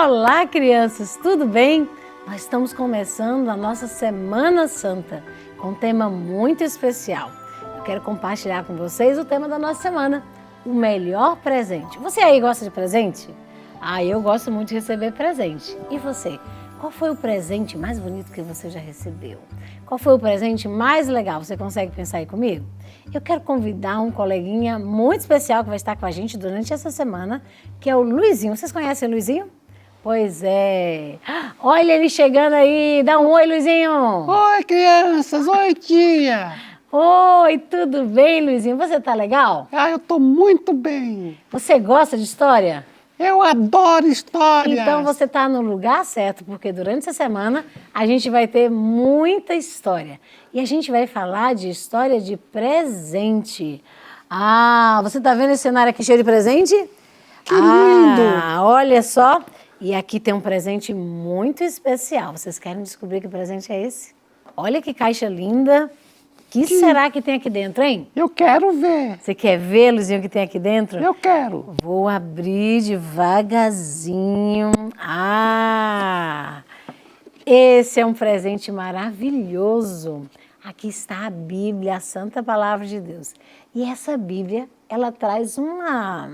Olá, crianças, tudo bem? Nós estamos começando a nossa Semana Santa com um tema muito especial. Eu quero compartilhar com vocês o tema da nossa semana, o melhor presente. Você aí gosta de presente? Eu gosto muito de receber presente. E você? Qual foi o presente mais bonito que você já recebeu? Qual foi o presente mais legal? Você consegue pensar aí comigo? Eu quero convidar um coleguinha muito especial que vai estar com a gente durante essa semana, que é o Luizinho. Vocês conhecem o Luizinho? Pois é. Olha ele chegando aí. Dá um oi, Luizinho. Oi, crianças. Oi, tia. Oi, tudo bem, Luizinho? Você tá legal? Eu tô muito bem. Você gosta de história? Eu adoro histórias. Então você está no lugar certo, porque durante essa semana a gente vai ter muita história. E a gente vai falar de história de presente. Você está vendo esse cenário aqui cheio de presente? Que lindo! Olha só. E aqui tem um presente muito especial. Vocês querem descobrir que presente é esse? Olha que caixa linda. O que será que tem aqui dentro, hein? Eu quero ver. Você quer ver, Luizinho, o que tem aqui dentro? Eu quero. Vou abrir devagarzinho. Esse é um presente maravilhoso. Aqui está a Bíblia, a Santa Palavra de Deus. E essa Bíblia, ela traz uma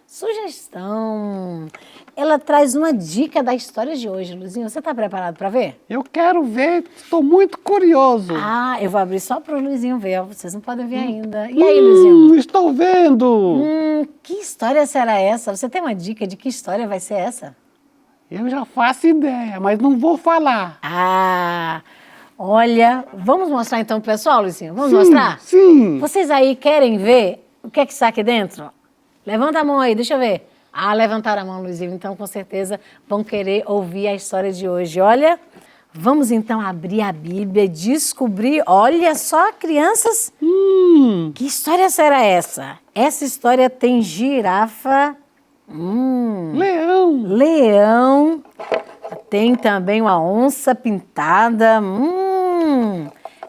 sugestão, ela traz uma dica da história de hoje. Luizinho, você está preparado para ver? Eu quero ver, estou muito curioso. Eu vou abrir só para o Luizinho ver, vocês não podem ver ainda. E aí, Luizinho? Estou vendo. Que história será essa? Você tem uma dica de que história vai ser essa? Eu já faço ideia, mas não vou falar. Olha, vamos mostrar então pro pessoal, Luizinho? Vamos mostrar? Sim. Vocês aí querem ver o que é que está aqui dentro? Levanta a mão aí, deixa eu ver. Levantaram a mão, Luizinho, então com certeza vão querer ouvir a história de hoje. Olha, vamos então abrir a Bíblia e descobrir, olha só, crianças, que história será essa? Essa história tem girafa, leão, tem também uma onça pintada,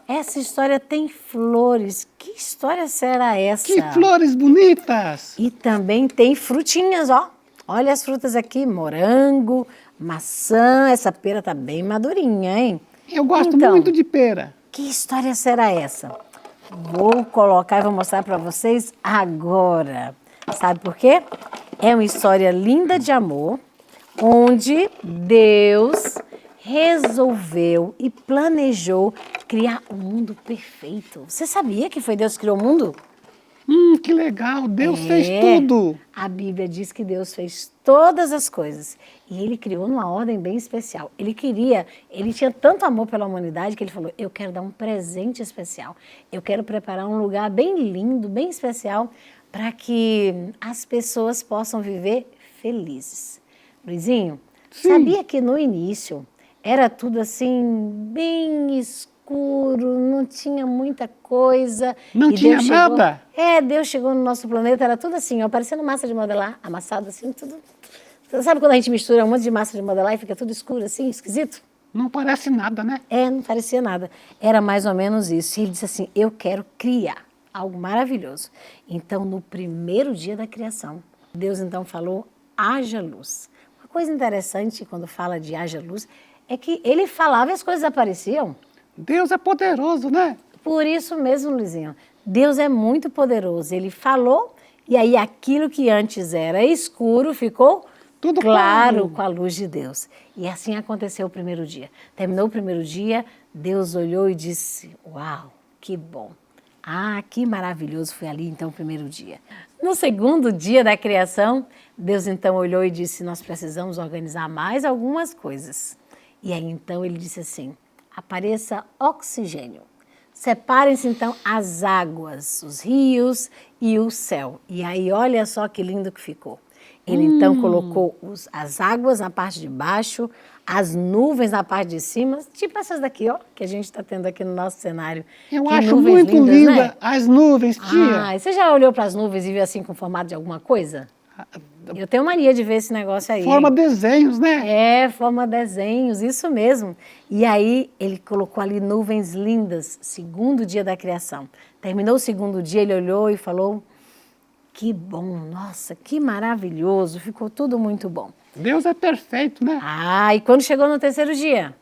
essa história tem flores. Que história será essa? Que flores bonitas! E também tem frutinhas, ó. Olha as frutas aqui, morango, maçã. Essa pera tá bem madurinha, hein? Eu gosto muito de pera. Que história será essa? Vou colocar e vou mostrar para vocês agora. Sabe por quê? É uma história linda de amor, onde Deus resolveu e planejou criar um mundo perfeito. Você sabia que foi Deus que criou o mundo? Que legal! Deus fez tudo! A Bíblia diz que Deus fez todas as coisas e Ele criou numa ordem bem especial. Ele tinha tanto amor pela humanidade que Ele falou, eu quero dar um presente especial. Eu quero preparar um lugar bem lindo, bem especial, para que as pessoas possam viver felizes. Luizinho, sabia que no início era tudo assim, bem escuro, não tinha muita coisa. Não tinha nada? Deus chegou no nosso planeta, era tudo assim, ó, parecendo massa de modelar, amassado assim, tudo. Sabe quando a gente mistura um monte de massa de modelar e fica tudo escuro assim, esquisito? Não parece nada, né? Não parecia nada. Era mais ou menos isso. E ele disse assim, eu quero criar algo maravilhoso. Então, no primeiro dia da criação, Deus então falou, haja luz. Uma coisa interessante quando fala de haja luz é que ele falava e as coisas apareciam. Deus é poderoso, né? Por isso mesmo, Luizinho, Deus é muito poderoso. Ele falou e aí aquilo que antes era escuro ficou tudo claro com a luz de Deus. E assim aconteceu o primeiro dia. Terminou o primeiro dia, Deus olhou e disse, uau, que bom. Que maravilhoso foi ali então o primeiro dia. No segundo dia da criação, Deus então olhou e disse, nós precisamos organizar mais algumas coisas. E aí então ele disse assim, apareça oxigênio. Separem-se então as águas, os rios e o céu. E aí olha só que lindo que ficou. Ele então colocou as águas na parte de baixo, as nuvens na parte de cima, tipo essas daqui, ó, que a gente está tendo aqui no nosso cenário. Eu acho muito linda, né? As nuvens, tia. Você já olhou para as nuvens e viu assim com formato de alguma coisa? Eu tenho mania de ver esse negócio aí. Forma desenhos, né? Forma desenhos, isso mesmo. E aí ele colocou ali nuvens lindas, segundo dia da criação. Terminou o segundo dia, ele olhou e falou, Que bom, nossa, que maravilhoso, ficou tudo muito bom. Deus é perfeito, né? Ah, e quando chegou no terceiro dia?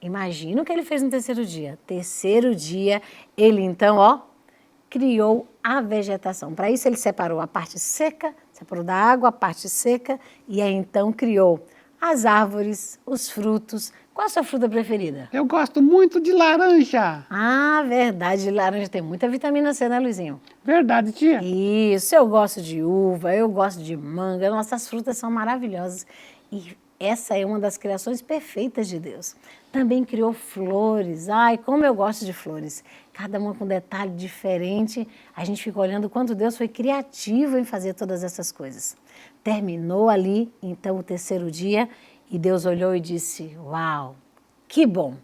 Imagina o que ele fez no terceiro dia. Terceiro dia, ele então, ó, criou a vegetação. Para isso ele separou a parte seca, separou da água a parte seca, e aí então criou as árvores, os frutos. Qual a sua fruta preferida? Eu gosto muito de laranja. Ah, verdade, laranja tem muita vitamina C, né, Luizinho? Verdade, tia? Isso, eu gosto de uva, eu gosto de manga, nossas frutas são maravilhosas. E essa é uma das criações perfeitas de Deus. Também criou flores, ai, como eu gosto de flores. Cada uma com detalhe diferente, a gente fica olhando o quanto Deus foi criativo em fazer todas essas coisas. Terminou ali, então, o terceiro dia, e Deus olhou e disse, uau, que bom!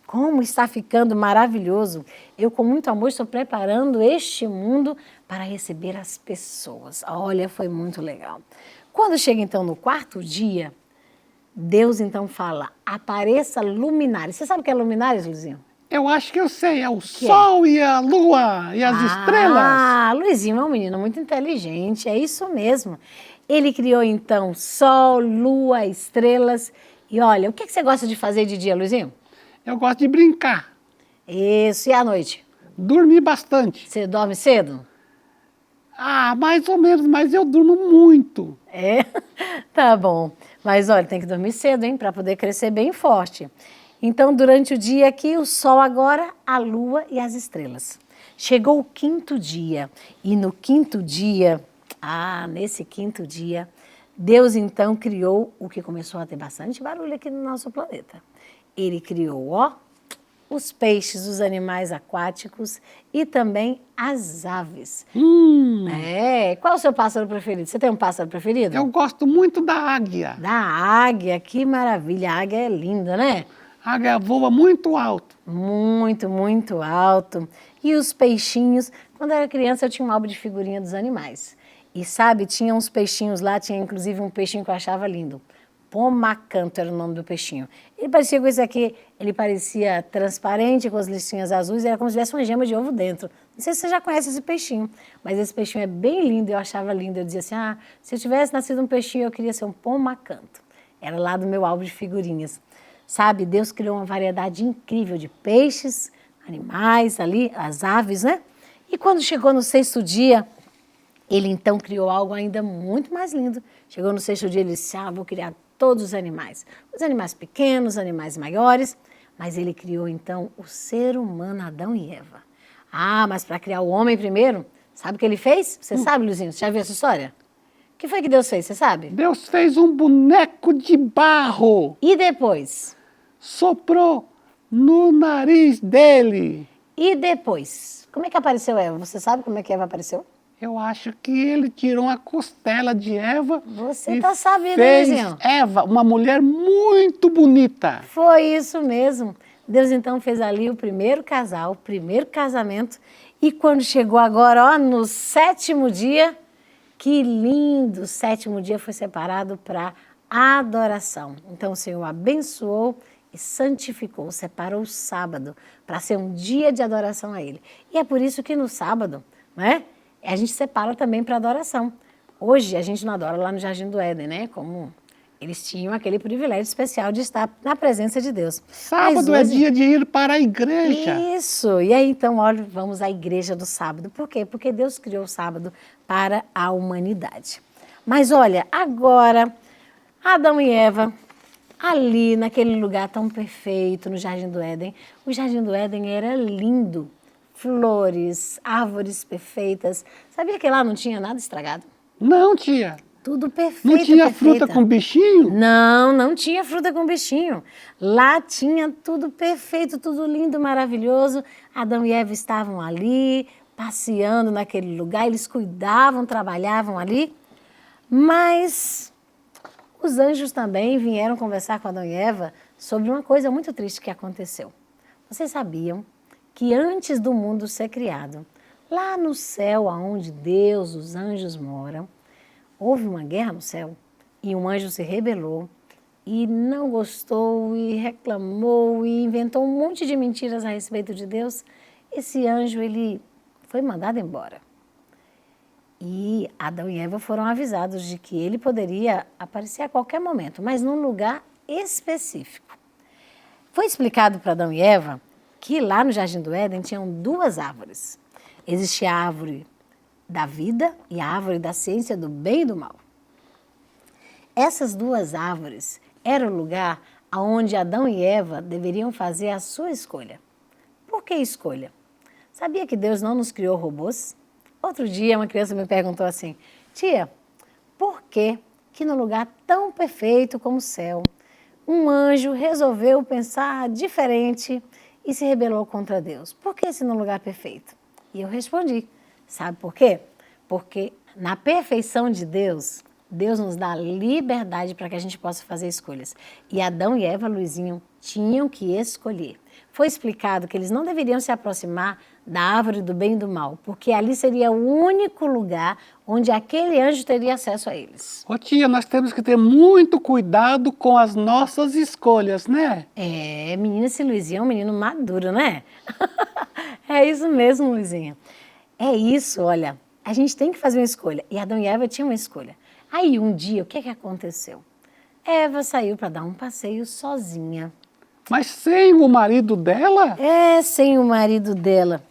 Como está ficando maravilhoso. Eu, com muito amor, estou preparando este mundo para receber as pessoas. Olha, foi muito legal. Quando chega, então, no quarto dia, Deus, então, fala, apareça luminares. Você sabe o que é luminares, Luizinho? Eu acho que eu sei, é o sol e a lua e as estrelas. Ah, Luizinho é um menino muito inteligente, é isso mesmo. Ele criou, então, sol, lua, estrelas. E olha, o que você gosta de fazer de dia, Luizinho? Eu gosto de brincar, Isso, e à noite? dormir bastante. Você dorme cedo? Ah, mais ou menos, mas eu durmo muito. É, tá bom. Mas olha, tem que dormir cedo, hein, para poder crescer bem forte. Então, durante o dia aqui, o sol agora, a lua e as estrelas. Chegou o quinto dia, e no quinto dia, nesse quinto dia, Deus então criou o que começou a ter bastante barulho aqui no nosso planeta. Ele criou, ó, os peixes, os animais aquáticos e também as aves. Qual é o seu pássaro preferido? Você tem um pássaro preferido? Eu gosto muito da águia. Da águia, que maravilha. A águia é linda, né? A águia voa muito alto. Muito, muito alto. E os peixinhos, quando eu era criança eu tinha um álbum de figurinha dos animais. E sabe, tinha uns peixinhos lá, tinha inclusive um peixinho que eu achava lindo. Pomacanto era o nome do peixinho. Ele parecia com esse aqui, ele parecia transparente, com as listinhas azuis, era como se tivesse uma gema de ovo dentro. Não sei se você já conhece esse peixinho, mas esse peixinho é bem lindo, eu achava lindo. Eu dizia assim, se eu tivesse nascido um peixinho, eu queria ser um pomacanto. Era lá do meu álbum de figurinhas. Sabe, Deus criou uma variedade incrível de peixes, animais ali, as aves, né? E quando chegou no sexto dia, ele então criou algo ainda muito mais lindo. Chegou no sexto dia, ele disse, vou criar todos os animais pequenos, os animais maiores, mas ele criou então o ser humano, Adão e Eva. Mas para criar o homem primeiro, sabe o que ele fez? Você sabe, Luizinho, você já viu essa história? O que foi que Deus fez, você sabe? Deus fez um boneco de barro. E depois? Soprou no nariz dele. E depois? Como é que apareceu Eva? Você sabe como é que Eva apareceu? Eu acho que ele tirou uma costela de Eva. Você e tá sabendo, fez Luizinho? Eva, uma mulher muito bonita. Foi isso mesmo. Deus então fez ali o primeiro casal, o primeiro casamento. E quando chegou agora, no sétimo dia, que lindo! O sétimo dia foi separado para adoração. Então o Senhor abençoou e santificou, separou o sábado para ser um dia de adoração a Ele. E é por isso que no sábado, né? A gente separa também para adoração. Hoje a gente não adora lá no Jardim do Éden, né? Como eles tinham aquele privilégio especial de estar na presença de Deus. Sábado é dia de ir para a igreja. Isso. E aí então, olha, vamos à igreja do sábado. Por quê? Porque Deus criou o sábado para a humanidade. Mas olha, agora Adão e Eva, ali naquele lugar tão perfeito, no Jardim do Éden, o Jardim do Éden era lindo. Flores, árvores perfeitas. Sabia que lá não tinha nada estragado? Não, tia. Tudo perfeito, Não tinha perfeita. fruta com bichinho? Não, não tinha fruta com bichinho. Lá tinha tudo perfeito, tudo lindo, maravilhoso. Adão e Eva estavam ali, passeando naquele lugar. Eles cuidavam, trabalhavam ali. Mas os anjos também vieram conversar com Adão e Eva sobre uma coisa muito triste que aconteceu. Vocês sabiam que antes do mundo ser criado, lá no céu, onde Deus, os anjos moram, houve uma guerra no céu e um anjo se rebelou e não gostou e reclamou e inventou um monte de mentiras a respeito de Deus. Esse anjo, ele foi mandado embora. E Adão e Eva foram avisados de que ele poderia aparecer a qualquer momento, mas num lugar específico. Foi explicado para Adão e Eva que lá no Jardim do Éden tinham duas árvores. Existia a árvore da vida e a árvore da ciência do bem e do mal. Essas duas árvores eram o lugar onde Adão e Eva deveriam fazer a sua escolha. Por que escolha? Sabia que Deus não nos criou robôs? Outro dia uma criança me perguntou assim, tia, por que no lugar tão perfeito como o céu, um anjo resolveu pensar diferente e se rebelou contra Deus? Por que esse no lugar perfeito? E eu respondi, sabe por quê? Porque na perfeição de Deus, Deus nos dá liberdade para que a gente possa fazer escolhas. E Adão e Eva, Luizinho, tinham que escolher. Foi explicado que eles não deveriam se aproximar da árvore do bem e do mal, porque ali seria o único lugar onde aquele anjo teria acesso a eles. Ô tia, nós temos que ter muito cuidado com as nossas escolhas, né? É, menina, esse Luizinho é um menino maduro, né? É isso mesmo, Luizinho. É isso, olha, a gente tem que fazer uma escolha. E Adão e Eva tinham uma escolha. Aí um dia, o que aconteceu? Eva saiu para dar um passeio sozinha. Mas sem o marido dela? É, sem o marido dela.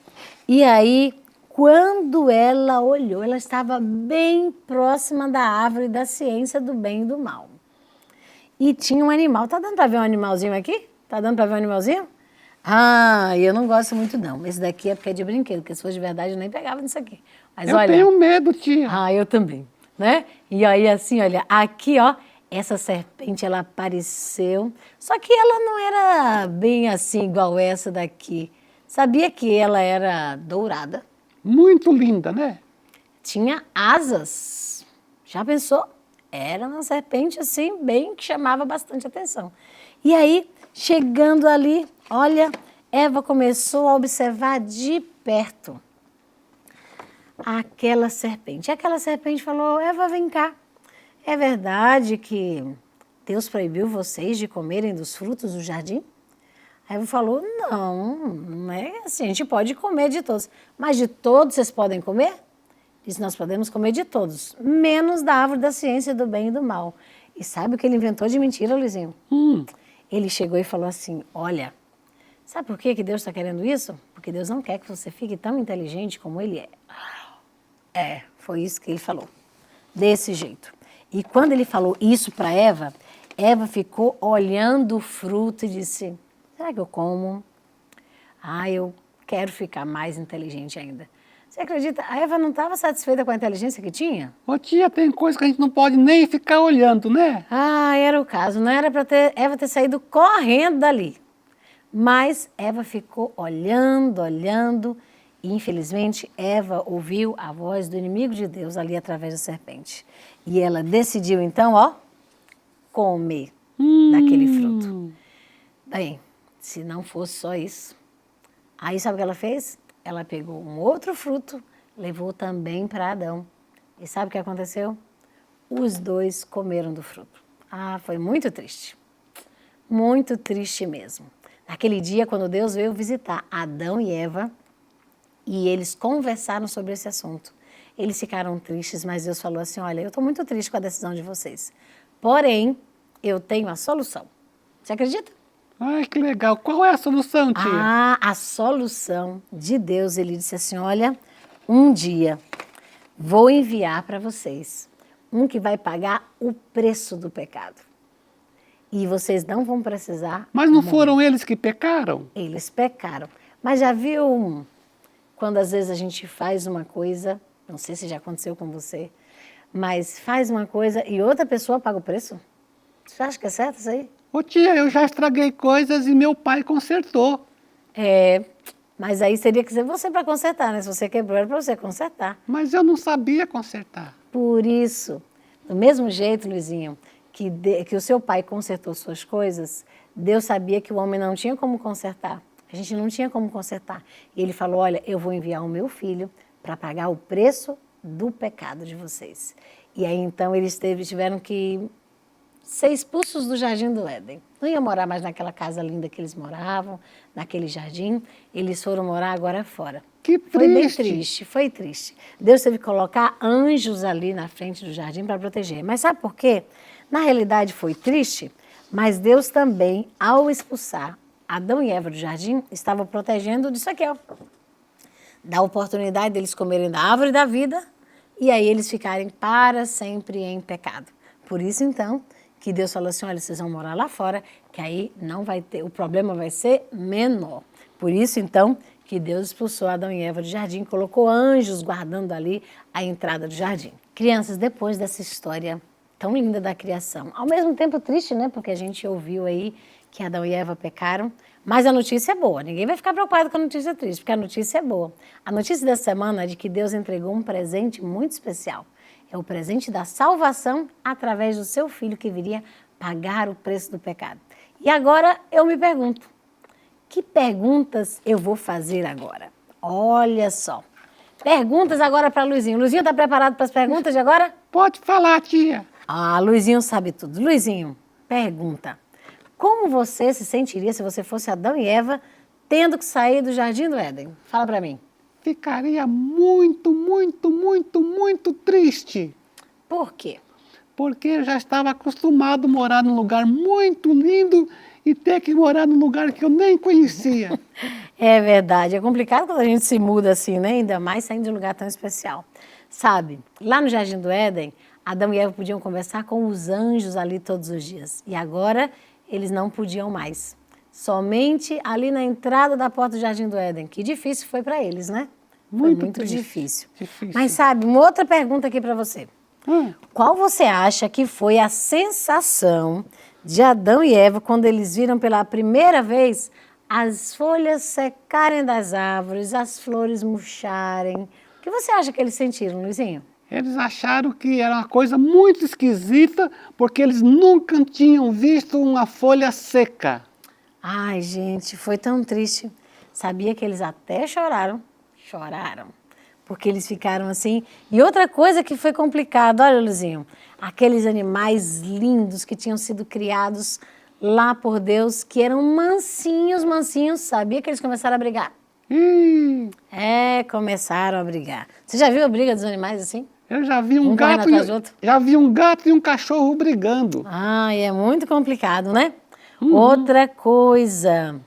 E aí, quando ela olhou, ela estava bem próxima da árvore da ciência do bem e do mal. E tinha um animal. Tá dando para ver um animalzinho aqui? Tá dando para ver um animalzinho? Ah, eu não gosto muito não. Esse daqui é porque é de brinquedo, porque se fosse de verdade eu nem pegava nisso aqui. Mas Eu olha, tenho medo, tia. ah, eu também, né? E aí assim, olha, aqui ó, essa serpente ela apareceu, só que ela não era bem assim igual essa daqui. Sabia que ela era dourada? Muito linda, né? Tinha asas. Já pensou? Era uma serpente assim, bem que chamava bastante atenção. E aí, chegando ali, olha, Eva começou a observar de perto aquela serpente. E aquela serpente falou, Eva, vem cá. É verdade que Deus proibiu vocês de comerem dos frutos do jardim? A Eva falou, não é assim, a gente pode comer de todos. Mas de todos vocês podem comer? Disse, nós podemos comer de todos, menos da árvore da ciência do bem e do mal. E sabe o que ele inventou de mentira, Luizinho? Ele chegou e falou assim, olha, sabe por que Deus está querendo isso? Porque Deus não quer que você fique tão inteligente como ele é. É, foi isso que ele falou, desse jeito. E quando ele falou isso para Eva, Eva ficou olhando o fruto e disse, será que eu como? Ah, eu quero ficar mais inteligente ainda. Você acredita? A Eva não estava satisfeita com a inteligência que tinha? Ô tia, tem coisa que a gente não pode nem ficar olhando, né? Ah, era o caso. Não era para Eva ter saído correndo dali. Mas Eva ficou olhando, olhando. E, infelizmente, Eva ouviu a voz do inimigo de Deus ali através da serpente. E ela decidiu, então, ó, comer daquele fruto. Bem, se não fosse só isso. Aí, sabe o que ela fez? Ela pegou um outro fruto, levou também para Adão. E sabe o que aconteceu? Os dois comeram do fruto. Ah, foi muito triste. Muito triste mesmo. Naquele dia, quando Deus veio visitar Adão e Eva, e eles conversaram sobre esse assunto. Eles ficaram tristes, mas Deus falou assim, olha, eu estou muito triste com a decisão de vocês. Porém, eu tenho a solução. Você acredita? Ai, que legal. Qual é a solução, tia? Ah, a solução de Deus, ele disse assim, olha, um dia vou enviar para vocês um que vai pagar o preço do pecado. E vocês não vão precisar... Mas não foram eles que pecaram? Eles pecaram. Mas já viu quando às vezes a gente faz uma coisa, não sei se já aconteceu com você, mas faz uma coisa e outra pessoa paga o preço? Você acha que é certo isso aí? Ô tia, eu já estraguei coisas e meu pai consertou. É, mas aí seria que ser você para consertar, né? Se você quebrou, era para você consertar. Mas eu não sabia consertar. Por isso, do mesmo jeito, Luizinho, que o seu pai consertou suas coisas, Deus sabia que o homem não tinha como consertar. A gente não tinha como consertar. E ele falou, olha, eu vou enviar o meu filho para pagar o preço do pecado de vocês. E aí, então, eles tiveram que ser expulsos do Jardim do Éden. Não iam morar mais naquela casa linda que eles moravam, naquele jardim. Eles foram morar agora fora. Que triste. Foi bem triste, foi triste. Deus teve que colocar anjos ali na frente do jardim para proteger. Mas sabe por quê? Na realidade foi triste, mas Deus também, ao expulsar Adão e Eva do jardim, estava protegendo disso aqui, ó. Da oportunidade deles comerem da árvore da vida e aí eles ficarem para sempre em pecado. Por isso, então, que Deus falou assim, olha, vocês vão morar lá fora, que aí não vai ter, o problema vai ser menor. Por isso, então, que Deus expulsou Adão e Eva do jardim, colocou anjos guardando ali a entrada do jardim. Crianças, depois dessa história tão linda da criação, ao mesmo tempo triste, né? Porque a gente ouviu aí que Adão e Eva pecaram, mas a notícia é boa. Ninguém vai ficar preocupado com a notícia triste, porque a notícia é boa. A notícia dessa semana é de que Deus entregou um presente muito especial. É o presente da salvação através do seu filho que viria pagar o preço do pecado. E agora eu me pergunto, que perguntas eu vou fazer agora? Olha só. Perguntas agora para Luizinho. Luizinho, está preparado para as perguntas de agora? Pode falar, tia. Ah, Luizinho sabe tudo. Luizinho, pergunta. Como você se sentiria se você fosse Adão e Eva tendo que sair do Jardim do Éden? Fala para mim. Ficaria muito, muito, muito, muito triste. Por quê? Porque eu já estava acostumado a morar num lugar muito lindo e ter que morar num lugar que eu nem conhecia. É verdade, é complicado quando a gente se muda assim, né? Ainda mais saindo de um lugar tão especial. Sabe, lá no Jardim do Éden, Adão e Eva podiam conversar com os anjos ali todos os dias. E agora eles não podiam mais. Somente ali na entrada da porta do Jardim do Éden. Que difícil foi para eles, né? Foi muito difícil. Mas sabe, uma outra pergunta aqui para você. Qual você acha que foi a sensação de Adão e Eva quando eles viram pela primeira vez as folhas secarem das árvores, as flores murcharem? O que você acha que eles sentiram, Luizinho? Eles acharam que era uma coisa muito esquisita, porque eles nunca tinham visto uma folha seca. Ai, gente, foi tão triste. Sabia que eles até choraram. Choraram. Porque eles ficaram assim. E outra coisa que foi complicado, olha, Luizinho, aqueles animais lindos que tinham sido criados lá por Deus, que eram mansinhos, mansinhos, sabia que eles começaram a brigar? Começaram a brigar. Você já viu a briga dos animais assim? Eu já vi um correndo gato, atrás do outro? já vi um gato e um cachorro brigando. Ai, é muito complicado, né? Outra coisa,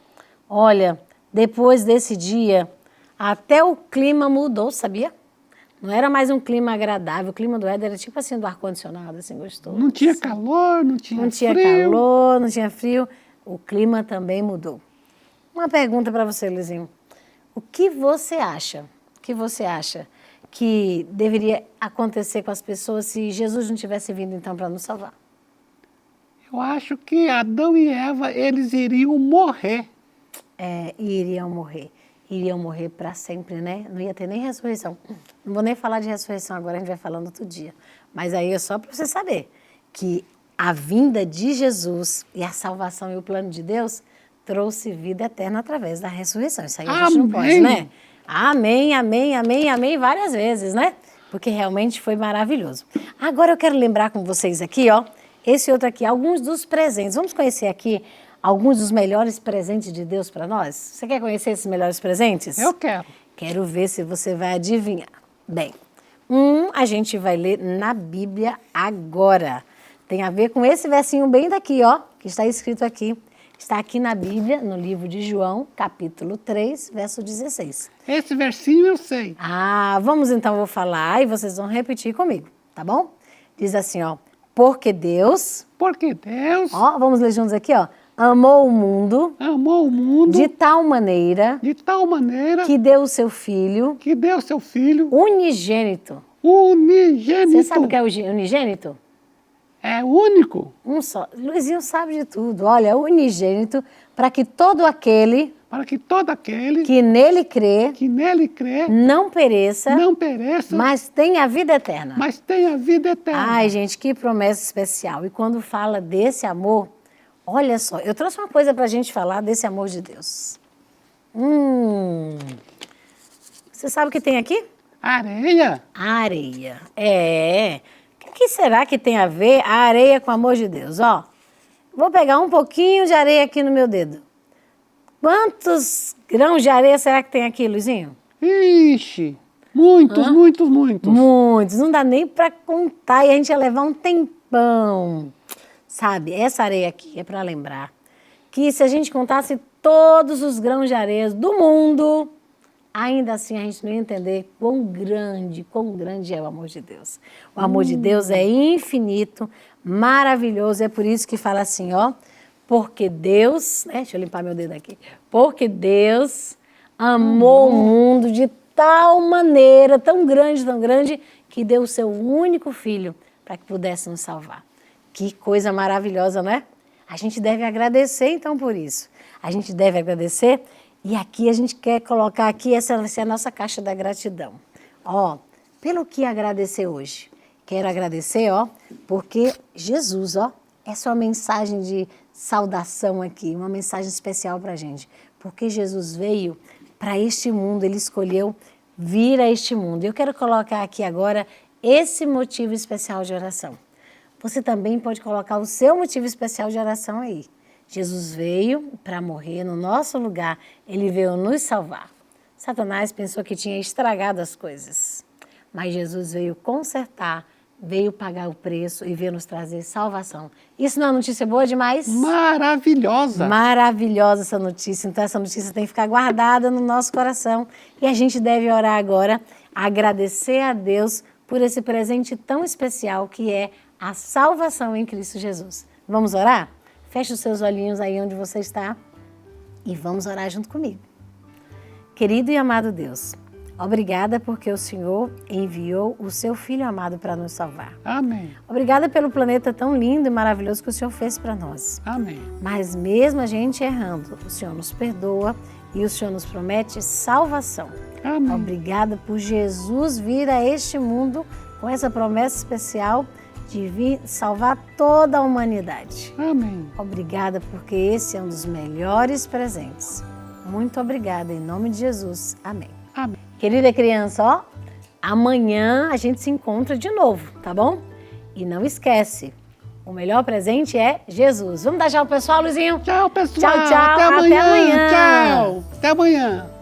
olha, depois desse dia, até o clima mudou, sabia? Não era mais um clima agradável, o clima do Éden era tipo assim, do ar-condicionado, assim, gostoso. Não tinha calor, não tinha frio. Não tinha calor, não tinha frio, o clima também mudou. Uma pergunta para você, Luizinho. O que você acha? O que você acha que deveria acontecer com as pessoas se Jesus não tivesse vindo então para nos salvar? Eu acho que Adão e Eva, eles iriam morrer. Iriam morrer. Iriam morrer para sempre, né? Não ia ter nem ressurreição. Não vou nem falar de ressurreição agora, a gente vai falando outro dia. Mas aí é só para você saber que a vinda de Jesus e a salvação e o plano de Deus trouxe vida eterna através da ressurreição. Isso aí a gente não pode, né? Amém, amém, amém, amém várias vezes, né? Porque realmente foi maravilhoso. Agora eu quero lembrar com vocês aqui, ó, esse outro aqui, alguns dos presentes. Vamos conhecer aqui alguns dos melhores presentes de Deus para nós? Você quer conhecer esses melhores presentes? Eu quero. Quero ver se você vai adivinhar. Bem, a gente vai ler na Bíblia agora. Tem a ver com esse versinho bem daqui, ó, que está escrito aqui. Está aqui na Bíblia, no livro de João, capítulo 3, verso 16. Esse versinho eu sei. Vamos então, vou falar e vocês vão repetir comigo, tá bom? Diz assim, ó. Porque Deus... Porque Deus... Ó, vamos ler juntos aqui, ó. Amou o mundo... Amou o mundo... De tal maneira... De tal maneira... Que deu o seu Filho... Que deu o seu Filho... Unigênito. Unigênito. Você sabe o que é unigênito? É único. Um só. Luizinho sabe de tudo. Olha, unigênito, para que todo aquele... Para que todo aquele... Que nele crê... Que nele crê... Não pereça... Não pereça... Mas tenha a vida eterna. Mas tenha a vida eterna. Ai, gente, que promessa especial. E quando fala desse amor, olha só, eu trouxe uma coisa para a gente falar desse amor de Deus. Você sabe o que tem aqui? Areia. Areia. O que será que tem a ver a areia com o amor de Deus? Ó, vou pegar um pouquinho de areia aqui no meu dedo. Quantos grãos de areia será que tem aqui, Luizinho? Ixi, muitos. Muitos, não dá nem para contar e a gente ia levar um tempão. Sabe, essa areia aqui é para lembrar que se a gente contasse todos os grãos de areia do mundo, ainda assim a gente não ia entender quão grande é o amor de Deus. O amor de Deus é infinito, maravilhoso, é por isso que fala assim, ó, porque Deus, né, deixa eu limpar meu dedo aqui, porque Deus amou o mundo de tal maneira, tão grande, que deu o seu único filho para que pudesse nos salvar. Que coisa maravilhosa, não é? A gente deve agradecer, então, por isso. A gente deve agradecer e aqui a gente quer colocar aqui, essa vai ser a nossa caixa da gratidão. Ó, pelo que agradecer hoje? Quero agradecer, ó, porque Jesus, ó, essa é uma mensagem de saudação aqui, uma mensagem especial para a gente. Porque Jesus veio para este mundo, Ele escolheu vir a este mundo. Eu quero colocar aqui agora esse motivo especial de oração. Você também pode colocar o seu motivo especial de oração aí. Jesus veio para morrer no nosso lugar, Ele veio nos salvar. Satanás pensou que tinha estragado as coisas, mas Jesus veio consertar, veio pagar o preço e veio nos trazer salvação. Isso não é uma notícia boa demais? Maravilhosa! Maravilhosa essa notícia. Então essa notícia tem que ficar guardada no nosso coração e a gente deve orar agora, agradecer a Deus por esse presente tão especial que é a salvação em Cristo Jesus. Vamos orar? Feche os seus olhinhos aí onde você está e vamos orar junto comigo. Querido e amado Deus, obrigada porque o Senhor enviou o seu Filho amado para nos salvar. Amém. Obrigada pelo planeta tão lindo e maravilhoso que o Senhor fez para nós. Amém. Mas mesmo a gente errando, o Senhor nos perdoa e o Senhor nos promete salvação. Amém. Obrigada por Jesus vir a este mundo com essa promessa especial de vir salvar toda a humanidade. Amém. Obrigada porque esse é um dos melhores presentes. Muito obrigada, em nome de Jesus. Amém. Amém. Querida criança, ó, amanhã a gente se encontra de novo, tá bom? E não esquece, o melhor presente é Jesus. Vamos dar tchau, pessoal, Luizinho? Tchau, pessoal. Tchau, tchau. Até amanhã. Até amanhã. Tchau. Até amanhã.